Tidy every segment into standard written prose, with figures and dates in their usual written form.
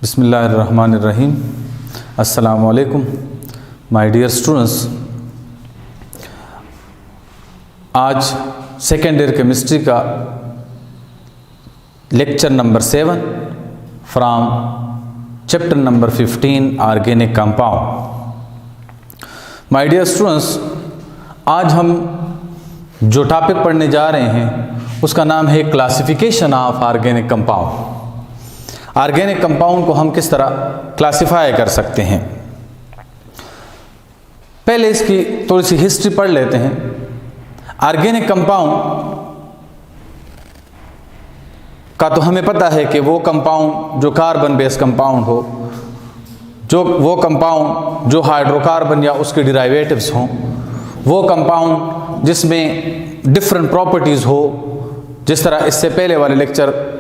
बिस्मिल्लाहिर्रहमानिर्रहीम। अस्सलामु अलैकुम माय डियर स्टूडेंट्स। आज सेकेंड ईयर केमिस्ट्री का lecture number 7 from chapter number 15 organic compound. My dear students, आज हम जो टॉपिक पढ़ने जा रहे हैं उसका नाम है classification of organic compound. Organic compound को हम किस तरह क्लासिफाई कर सकते हैं। पहले इसकी थोड़ी सी हिस्ट्री पढ़ लेते हैं। ऑर्गेनिक कंपाउंड का तो हमें पता है कि वो कंपाउंड जो कार्बन बेस्ड कंपाउंड हो, जो वो कंपाउंड जो हाइड्रोकार्बन या उसके डिराइवेटिव्स हों, वो कंपाउंड जिसमें डिफरेंट प्रॉपर्टीज़ हो, जिस तरह इससे पहले वाले लेक्चर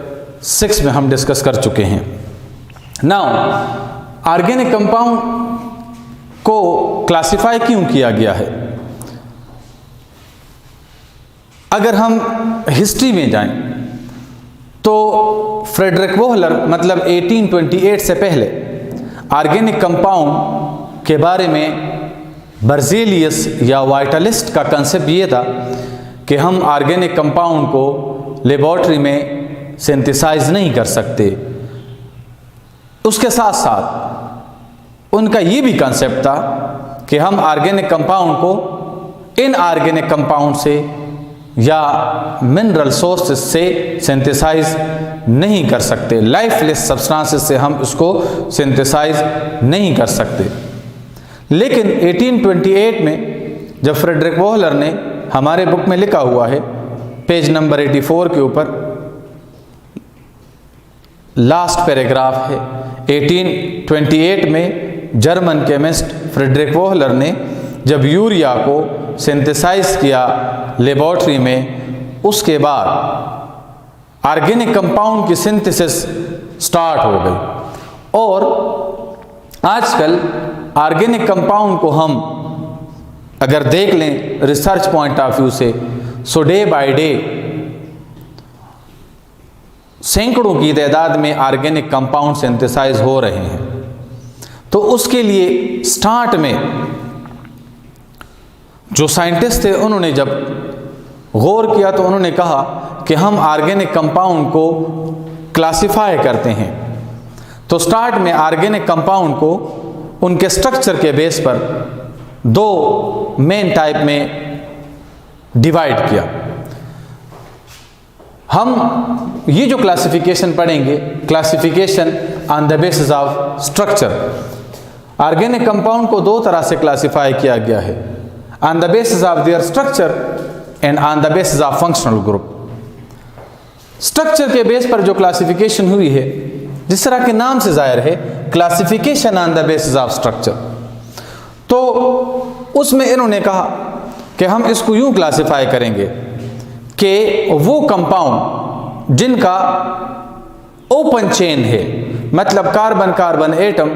6 में हम डिस्कस कर चुके हैं। नाउ ऑर्गेनिक कंपाउंड को क्लासिफाई क्यों किया गया है? अगर हम हिस्ट्री में जाएं तो फ्रेडरिक वोहलर मतलब 1828 से पहले ऑर्गेनिक कंपाउंड के बारे में बर्जेलियस या वाइटलिस्ट का कंसेप्ट ये था कि हम ऑर्गेनिक कंपाउंड को लेबोरेटरी में सिंथेसाइज नहीं कर सकते। उसके साथ साथ उनका ये भी कंसेप्ट था कि हम ऑर्गेनिक कंपाउंड को इनऑर्गेनिक कंपाउंड से या मिनरल सोर्सेस से सिंथेसाइज नहीं कर सकते। लाइफलेस सब्सटेंसेस से हम उसको सिंथेसाइज नहीं कर सकते। लेकिन 1828 में जब फ्रेडरिक वोहलर ने हमारे बुक में लिखा हुआ है पेज नंबर 84 के ऊपर लास्ट पैराग्राफ है, 1828 में जर्मन केमिस्ट फ्रेडरिक वोहलर ने जब यूरिया को सिंथेसाइज किया लेबोरेटरी में, उसके बाद ऑर्गेनिक कंपाउंड की सिंथेसिस स्टार्ट हो गई। और आजकल ऑर्गेनिक कंपाउंड को हम अगर देख लें रिसर्च पॉइंट ऑफ व्यू से, सो डे बाय डे सैकड़ों की तादाद में ऑर्गेनिक कंपाउंड सिंथेसाइज हो रहे हैं। तो उसके लिए स्टार्ट में जो साइंटिस्ट थे उन्होंने जब गौर किया तो उन्होंने कहा कि हम ऑर्गेनिक कंपाउंड को क्लासिफाई करते हैं। तो स्टार्ट में ऑर्गेनिक कंपाउंड को उनके स्ट्रक्चर के बेस पर दो मेन टाइप में डिवाइड किया। हम ये जो क्लासिफिकेशन पढ़ेंगे, classification on the basis of structure. Organic compound को दो तरह से क्लासिफाई किया गया है, on the basis of their structure and on the basis of functional group. Structure के बेस पर जो क्लासिफिकेशन हुई है, जिस तरह के नाम से जाहिर है, classification on the basis of structure, तो उसमें इन्होंने कहा कि हम इसको यूं क्लासिफाई करेंगे कि वो कंपाउंड जिनका ओपन चेन है, मतलब कार्बन कार्बन एटम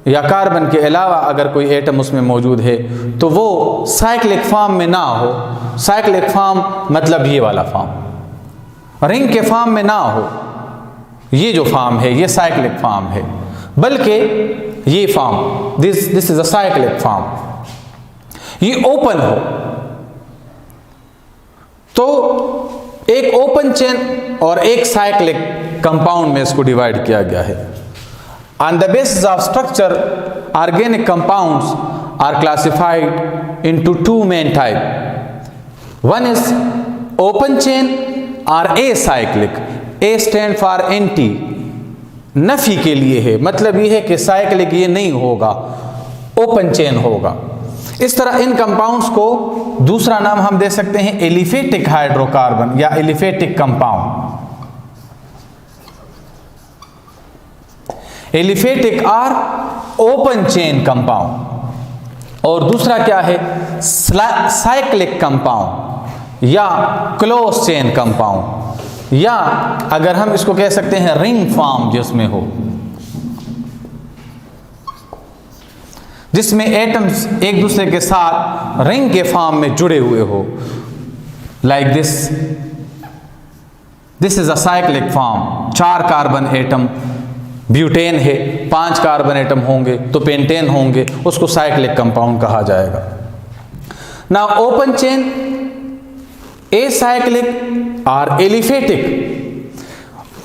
या कार्बन के अलावा अगर कोई एटम उसमें मौजूद है तो वो साइक्लिक फॉर्म में ना हो। साइक्लिक फॉर्म मतलब ये वाला फॉर्म, रिंग के फॉर्म में ना हो। ये जो फॉर्म है ये साइक्लिक फॉर्म है, बल्कि ये form this is a cyclic form, ये ओपन हो। तो एक ओपन चेन और एक साइक्लिक कंपाउंड में इसको डिवाइड किया गया है। On the basis of structure organic compounds are classified into two main type. One is open chain और acyclic. A stand for anti, नफी के लिए है, मतलब ये है कि साइक्लिक ये नहीं होगा, ओपन चेन होगा। इस तरह इन कंपाउंड्स को दूसरा नाम हम दे सकते हैं एलिफेटिक हाइड्रोकार्बन या एलिफेटिक कंपाउंड। एलिफेटिक और ओपन चेन कंपाउंड। और दूसरा क्या है? साइक्लिक कंपाउंड या क्लोज चेन कंपाउंड, या अगर हम इसको कह सकते हैं रिंग फॉर्म जिसमें हो, जिसमें एटम्स एक दूसरे के साथ रिंग के फॉर्म में जुड़े हुए हो, like this is a cyclic form, 4 carbon atom butane है, 5 कार्बन एटम होंगे तो पेंटेन होंगे, उसको साइक्लिक कंपाउंड कहा जाएगा। नाउ ओपन चेन, एसाइक्लिक और एलिफेटिक।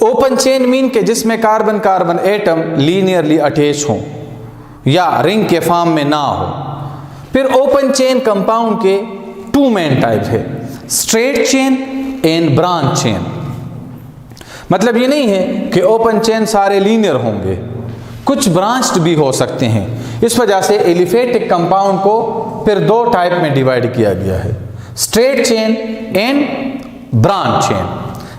ओपन चेन मीन के जिसमें carbon carbon atom linearly attach हो या रिंग के फॉर्म में ना हो। फिर ओपन चेन कंपाउंड के 2 मेन टाइप है, straight chain and branch chain. मतलब ये नहीं है कि ओपन चेन सारे लीनियर होंगे, कुछ ब्रांच्ड भी हो सकते हैं। इस वजह से एलिफेटिक कंपाउंड को फिर 2 टाइप में डिवाइड किया गया है, straight chain and branch chain,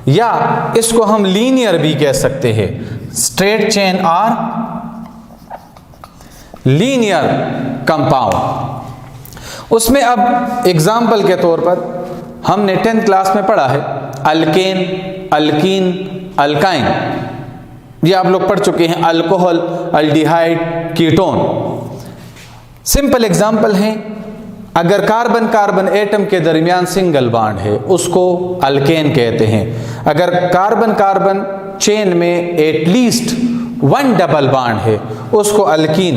या इसको हम लीनियर भी कह सकते हैं, स्ट्रेट चेन और लीनियर कंपाउंड। उसमें अब एग्जाम्पल के तौर पर हमने 10th क्लास में पढ़ा है अल्केन, अल्कीन, अल्काइन, ये आप लोग पढ़ चुके हैं, alcohol, aldehyde, ketone. Simple example हैं, अगर कार्बन कार्बन एटम के दरमियान सिंगल बॉन्ड है उसको अल्केन कहते हैं। अगर कार्बन कार्बन चेन में एटलीस्ट 1 डबल बॉन्ड है उसको अल्कीन,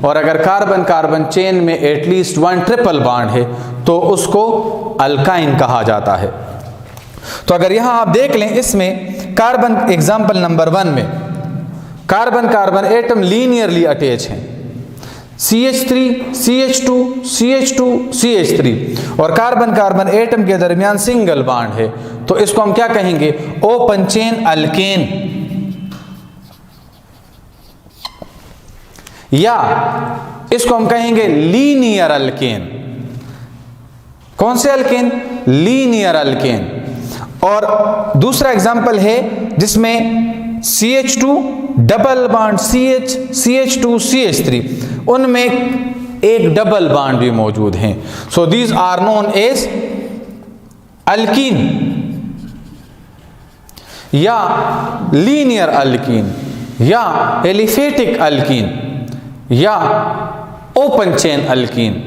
और अगर कार्बन कार्बन चेन में एटलीस्ट 1 ट्रिपल बॉन्ड है तो उसको अल्काइन कहा जाता है। तो अगर यहां आप देख लें, इसमें कार्बन एग्जाम्पल नंबर 1 में carbon carbon atom linearly attach हैं, CH3 CH2 CH2 CH3, और कार्बन कार्बन एटम के दरमियान सिंगल बॉन्ड है तो इसको हम क्या कहेंगे, ओपन चेन अल्केन, या इसको हम कहेंगे लीनियर अल्केन। कौन से अल्केन, लीनियर अल्केन। और दूसरा एग्जाम्पल है जिसमें CH2 double bond CH CH2 CH3, उनमें एक डबल बॉन्ड भी मौजूद हैं। So these are known as alkene या लीनियर अल्कीन या एलिफेटिक अल्कीन या ओपन चेन अल्कीन।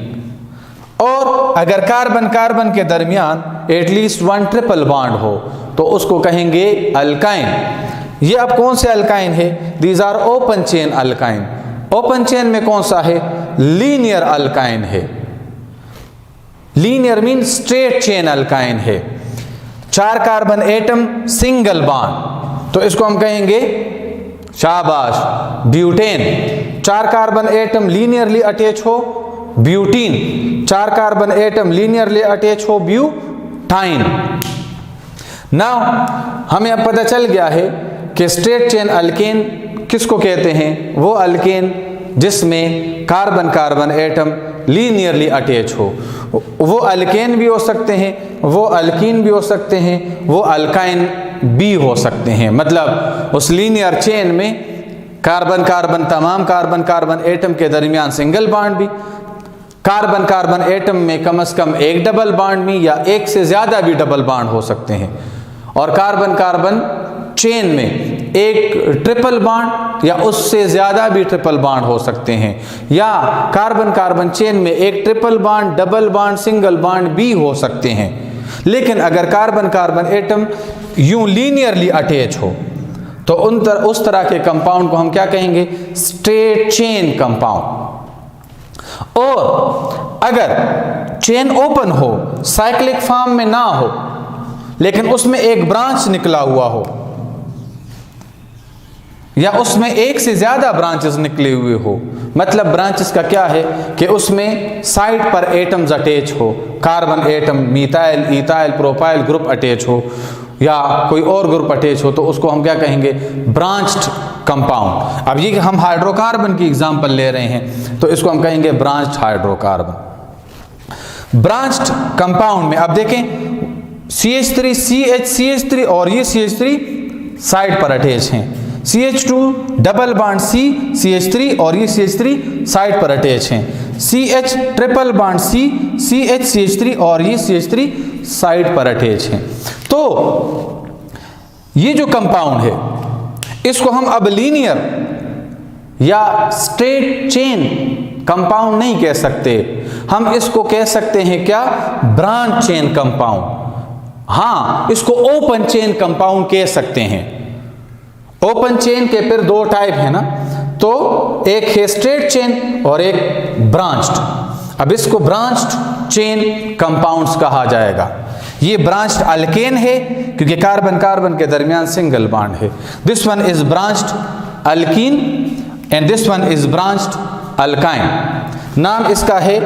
और अगर कार्बन कार्बन के दरमियान एटलीस्ट 1 ट्रिपल बॉन्ड हो तो उसको कहेंगे अल्काइन। ये अब कौन से अल्काइन है, these are open chain alkyne. Open chain में कौन सा है, लीनियर अल्काइन है। Linear mean straight chain alkyne है। 4 कार्बन एटम सिंगल बॉन्ड तो इसको हम कहेंगे, शाबाश, butane. 4 carbon atom linearly attach हो, butene. 4 carbon atom linearly attach हो, ब्यूटाइन। नाउ हमें अब पता चल गया है कि स्ट्रेट चेन अल्केन किसको कहते हैं, वो अल्केन जिसमें carbon carbon atom linearly attach हो। वो अल्केन भी हो सकते हैं, वो अल्कीन भी हो सकते हैं, वो अल्काइन भी हो सकते हैं। मतलब उस लीनियर चेन में कार्बन कार्बन, तमाम कार्बन कार्बन एटम के दरमियान सिंगल बॉन्ड भी, कार्बन कार्बन एटम में कम से कम एक डबल बॉन्ड भी या एक से ज़्यादा भी डबल बॉन्ड हो सकते हैं, और कार्बन कार्बन चेन में एक ट्रिपल बॉन्ड या उससे ज़्यादा भी ट्रिपल बॉन्ड हो सकते हैं, या कार्बन कार्बन चेन में एक triple bond, double bond, single bond भी हो सकते हैं। लेकिन अगर कार्बन कार्बन एटम यूं लीनियरली अटैच हो तो उस तरह के कंपाउंड को हम क्या कहेंगे, स्ट्रेट चेन कंपाउंड। और अगर चेन ओपन हो, साइक्लिक फॉर्म में ना हो, लेकिन उसमें एक ब्रांच निकला हुआ हो या उसमें एक से ज्यादा ब्रांचेस निकले हुए हो, मतलब ब्रांचेस का क्या है कि उसमें साइड पर एटम्स अटैच हो, carbon atom, methyl, ethyl, propyl group attach हो या कोई और ग्रुप अटैच हो, तो उसको हम क्या कहेंगे, ब्रांच्ड कंपाउंड। अब ये हम हाइड्रोकार्बन की एग्जांपल ले रहे हैं तो इसको हम कहेंगे ब्रांच्ड हाइड्रोकार्बन। ब्रांच्ड कंपाउंड में अब देखें CH3 CH3 और ये CH3 साइड पर अटैच हैं, CH2 double bond C CH3 और ये CH3 साइड पर अटैच हैं, CH triple bond C CH CH3 और ये CH3 साइड पर अटैच हैं। तो ये जो कंपाउंड है इसको हम अब लीनियर या स्ट्रेट चेन कंपाउंड नहीं कह सकते, हम इसको कह सकते हैं क्या, ब्रांच चेन कंपाउंड। हाँ, इसको ओपन चेन कंपाउंड कह सकते हैं। ओपन चेन के फिर दो टाइप है ना, तो एक है स्ट्रेट चेन और एक ब्रांच्ड। अब इसको ब्रांच्ड चेन कंपाउंड्स कहा जाएगा। ये ब्रांच्ड अल्केन है क्योंकि कार्बन कार्बन के दरमियान सिंगल बॉन्ड है। This one is branched alkyne and this one is branched alkyne. नाम इसका है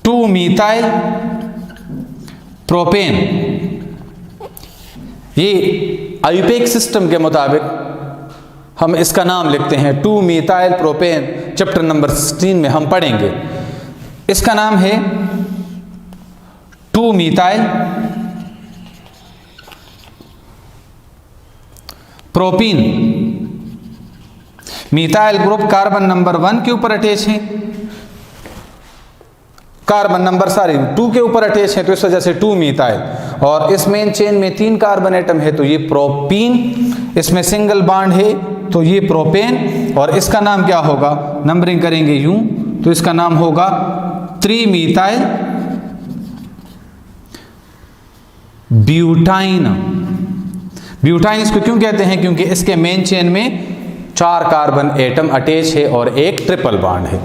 2-methyl प्रोपेन। ये आयुपेक सिस्टम के मुताबिक हम इसका नाम लिखते हैं 2-methyl प्रोपेन। चैप्टर नंबर 16 में हम पढ़ेंगे। इसका नाम है 2-methyl propene. Methyl group carbon number 1 के ऊपर अटैच है, कार्बन नंबर 2 के ऊपर अटैच है, तो इस वजह से 2-methyl। और इस मेन चेन में 3 कार्बन एटम है तो ये प्रोपीन। इसमें सिंगल बॉन्ड है तो ये प्रोपेन। और इसका नाम क्या होगा, नंबरिंग करेंगे यूं तो इसका नाम होगा 3-methyl ब्यूटाइन। ब्यूटाइन इसको क्यों कहते हैं, क्योंकि इसके मेन चेन में 4 कार्बन एटम अटैच है और एक ट्रिपल बॉन्ड है।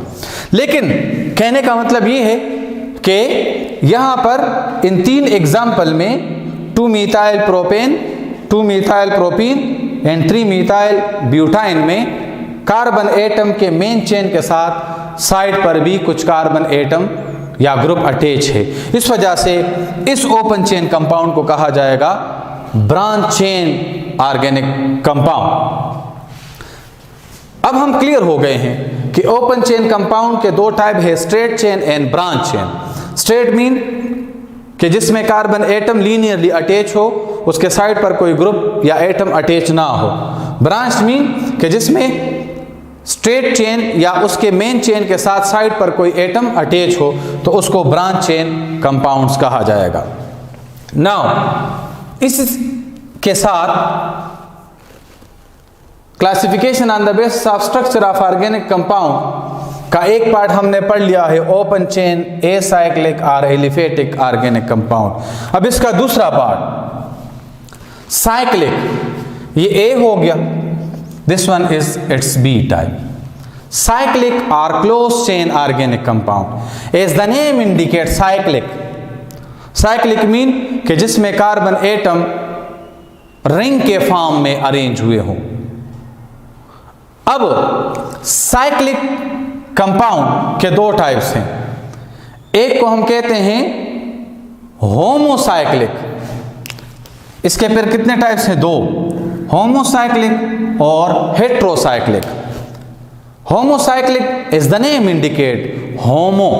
लेकिन कहने का मतलब ये है कि यहां पर इन 3 एग्जाम्पल में 2-methyl propane, 2-methyl propene and 3-methyl butyne में कार्बन एटम के मेन चेन के साथ साइड पर भी कुछ कार्बन एटम या ग्रुप अटैच है। इस वजह से इस ओपन चेन कंपाउंड को कहा जाएगा ब्रांच चेन ऑर्गेनिक कंपाउंड। अब हम क्लियर हो गए हैं कि ओपन चेन कंपाउंड के 2 टाइप है, straight chain and branch chain. Straight mean कि जिसमें कार्बन एटम लीनियरली अटैच हो, उसके साइड पर कोई ग्रुप या एटम अटैच ना हो। ब्रांच मीन कि जिसमें स्ट्रेट चेन या उसके मेन चेन के साथ साइड पर कोई एटम अटैच हो तो उसको ब्रांच चेन कंपाउंड्स कहा जाएगा। नाउ इसके साथ classification on the basis of structure of organic compound का एक पार्ट हमने पढ़ लिया है, ओपन चेन एसाइक्लिक और एलिफेटिक ऑर्गेनिक कंपाउंड। अब इसका दूसरा पार्ट साइक्लिक, ये ए हो गया, this one is it's B type. Cyclic और close chain organic compound, as the name indicate cyclic. Cyclic mean कि जिसमें कार्बन एटम रिंग के फॉर्म में अरेंज हुए हों। अब साइक्लिक कंपाउंड के 2 टाइप्स हैं। एक को हम कहते हैं होमोसाइक्लिक। इसके फिर कितने टाइप्स हैं, 2, होमोसाइक्लिक और heterocyclic. Homocyclic is the name indicate homo,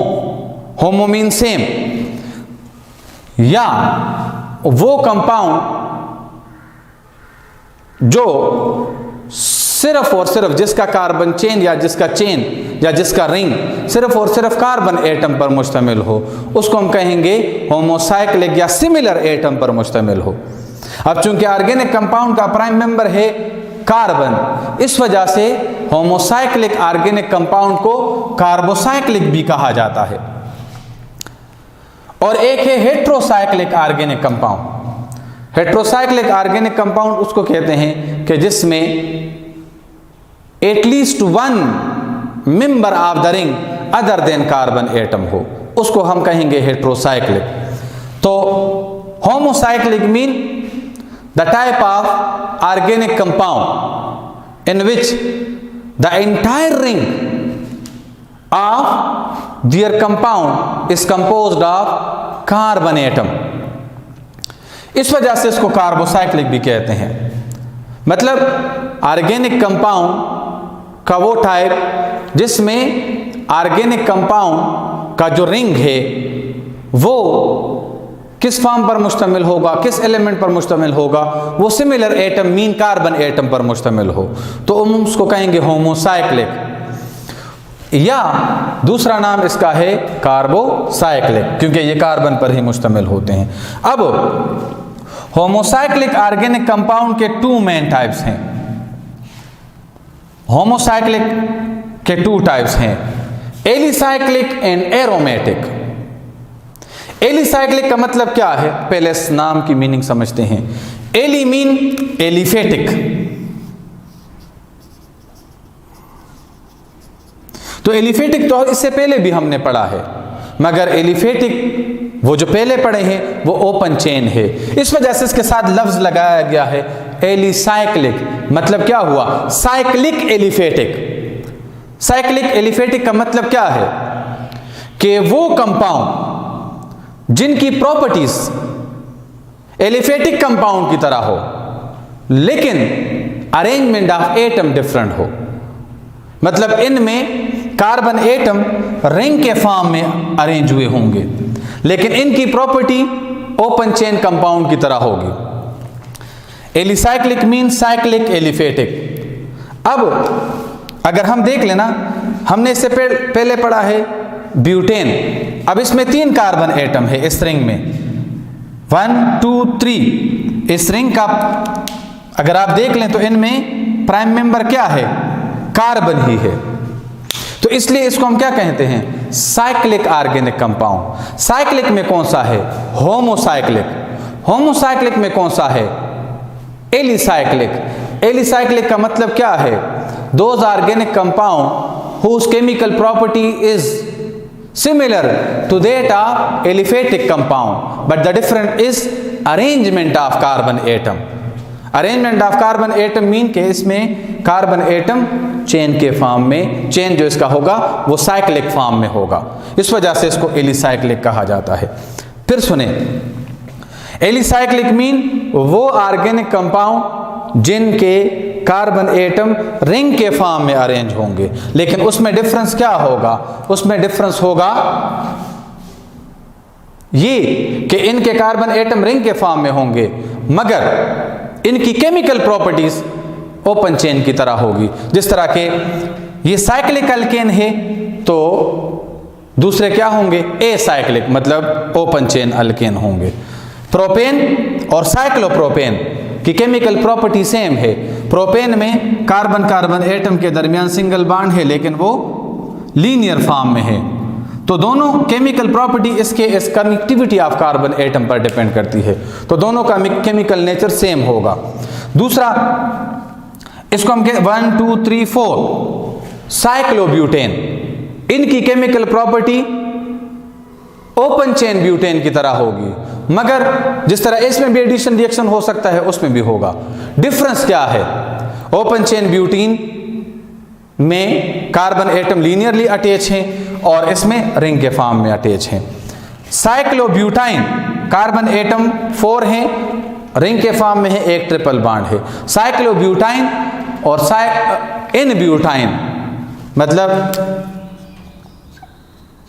homo mean same, या वो कंपाउंड जो सिर्फ और सिर्फ जिसका कार्बन चेन या जिसका चेन या जिसका रिंग सिर्फ और सिर्फ कार्बन एटम पर मुश्तमिल हो, उसको हम कहेंगे होमोसाइक्लिक या सिमिलर एटम पर मुश्तमिल हो। अब चूंकि ऑर्गेनिक कंपाउंड का प्राइम मेंबर है कार्बन, इस वजह से होमोसाइक्लिक ऑर्गेनिक कंपाउंड को कार्बोसाइक्लिक भी कहा जाता है। और एक है heterocyclic organic compound. Heterocyclic organic compound उसको कहते हैं कि जिसमें at least 1 member of the ring other than carbon atom हो, उसको हम कहेंगे हेट्रोसाइक्लिक। तो homocyclic mean the type of organic compound in which the entire ring of their compound is composed of carbon atom. इस वजह से इसको कार्बोसाइक्लिक भी कहते हैं। मतलब ऑर्गेनिक कंपाउंड का वो टाइप जिसमें ऑर्गेनिक कंपाउंड का जो रिंग है वो किस फॉर्म पर मुश्तमिल होगा, किस एलिमेंट पर मुश्तमिल होगा, वो similar atom mean carbon atom पर मुश्तमिल हो, तो हम उसको कहेंगे होमोसाइक्लिक। या दूसरा नाम इसका है कार्बोसाइक्लिक, क्योंकि ये कार्बन पर ही मुश्तमिल होते हैं। अब होमोसाइक्लिक ऑर्गेनिक कंपाउंड के 2 मेन टाइप्स हैं। होमोसाइक्लिक के 2 टाइप्स हैं, एलिसाइक्लिक एंड एरोमेटिक। एलिसाइक्लिक का मतलब क्या है, पहले इस नाम की मीनिंग समझते हैं। Ali mean aliphatic. तो एलिफेटिक तो इससे पहले भी हमने पढ़ा है, मगर एलिफेटिक वो जो पहले पढ़े हैं वो ओपन चेन है। इस वजह से इसके साथ लफ्ज लगाया गया है एलिसाइक्लिक। मतलब क्या हुआ? Cyclic aliphatic. साइक्लिक एलिफेटिक का मतलब क्या है कि वो कंपाउंड जिनकी प्रॉपर्टीज एलिफेटिक कंपाउंड की तरह हो, लेकिन अरेंजमेंट ऑफ एटम डिफरेंट हो। मतलब इनमें कार्बन एटम रिंग के फॉर्म में अरेंज हुए होंगे, लेकिन इनकी प्रॉपर्टी ओपन चेन कंपाउंड की तरह होगी। Alicyclic mean cyclic aliphatic. अब अगर हम देख लेना, हमने इससे पहले पढ़ा है ब्यूटेन। अब इसमें 3 कार्बन एटम है इस रिंग में, 1 2 3। इस रिंग का अगर आप देख लें तो इनमें प्राइम मेंबर क्या है? कार्बन ही है। तो इसलिए इसको हम क्या कहते हैं? Cyclic organic compound. साइक्लिक में कौन सा है? होमोसाइक्लिक। होमोसाइक्लिक में कौन सा है? एलिसाइक्लिक। एलिसाइक्लिक का मतलब क्या है? Those organic compound whose chemical property is similar to that of aliphatic compound, but the difference is arrangement of carbon atom. Arrangement of carbon atom mean के इसमें कार्बन एटम चेन के form में, chain जो इसका होगा वो cyclic form में होगा। इस वजह से इसको एलिसाइक्लिक कहा जाता है। फिर सुने, एलिसाइक्लिक मीन वो ऑर्गेनिक कंपाउंड जिनके कार्बन एटम रिंग के फॉर्म में अरेंज होंगे, लेकिन उसमें डिफरेंस क्या होगा? उसमें डिफरेंस होगा ये कि इनके कार्बन एटम रिंग के फॉर्म में होंगे, मगर इनकी केमिकल प्रॉपर्टीज ओपन चेन की तरह होगी। जिस तरह के ये साइक्लिक अल्केन है तो दूसरे क्या होंगे? एसाइक्लिक, मतलब ओपन चेन अल्केन होंगे। प्रोपेन और साइक्लोप्रोपेन की केमिकल प्रॉपर्टी सेम है। प्रोपेन में कार्बन कार्बन एटम के दरमियान सिंगल बॉन्ड है, लेकिन वो लीनियर फॉर्म में है। तो दोनों केमिकल प्रॉपर्टी इसके इस कनेक्टिविटी ऑफ कार्बन एटम पर डिपेंड करती है, तो दोनों का केमिकल नेचर सेम होगा। दूसरा, इसको हम 1 2 3 4 साइक्लोब्यूटेन। इनकी chemical property open chain butane की तरह होगी, मगर जिस तरह इसमें भी एडिशन रिएक्शन हो सकता है उसमें भी होगा। डिफरेंस क्या है? ओपन चेन ब्यूटीन में कार्बन एटम लीनियरली अटैच हैं और इसमें रिंग के फॉर्म में अटैच हैं। साइक्लोब्यूटाइन कार्बन एटम 4 हैं, रिंग के फॉर्म में है, एक ट्रिपल बॉन्ड है। साइक्लोब्यूटाइन और इन ब्यूटाइन, मतलब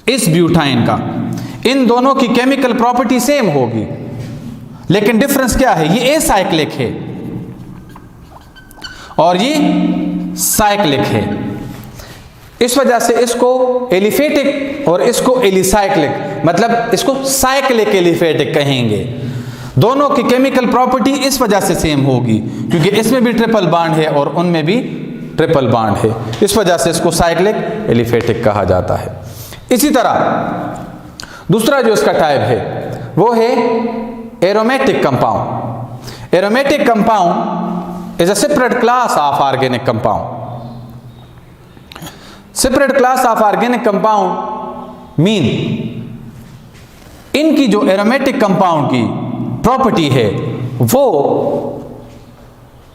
इस ब्यूटाइन का, इन दोनों की केमिकल प्रॉपर्टी सेम होगी, लेकिन डिफरेंस क्या है? ये एसाइक्लिक है और ये साइक्लिक है। इस वजह से इसको एलिफेटिक और इसको एलिसाइक्लिक, मतलब इसको साइक्लिक एलिफेटिक कहेंगे। दोनों की केमिकल प्रॉपर्टी इस वजह से सेम होगी क्योंकि इसमें भी ट्रिपल बॉन्ड है और उनमें भी ट्रिपल बॉन्ड है, इस वजह से इसको साइक्लिक एलिफेटिक कहा जाता है। इसी तरह दूसरा जो इसका टाइप है वो है aromatic compound. Aromatic compound is a separate class of organic compound. Separate class of organic compound mean इनकी जो एरोमेटिक कंपाउंड की प्रॉपर्टी है वो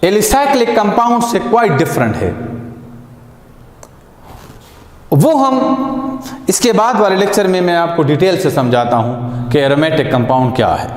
एलिसाइक्लिक कंपाउंड से क्वाइट डिफरेंट है। वो हम इसके बाद वाले लेक्चर में मैं आपको डिटेल से समझाता हूं कि एरोमेटिक कंपाउंड क्या है।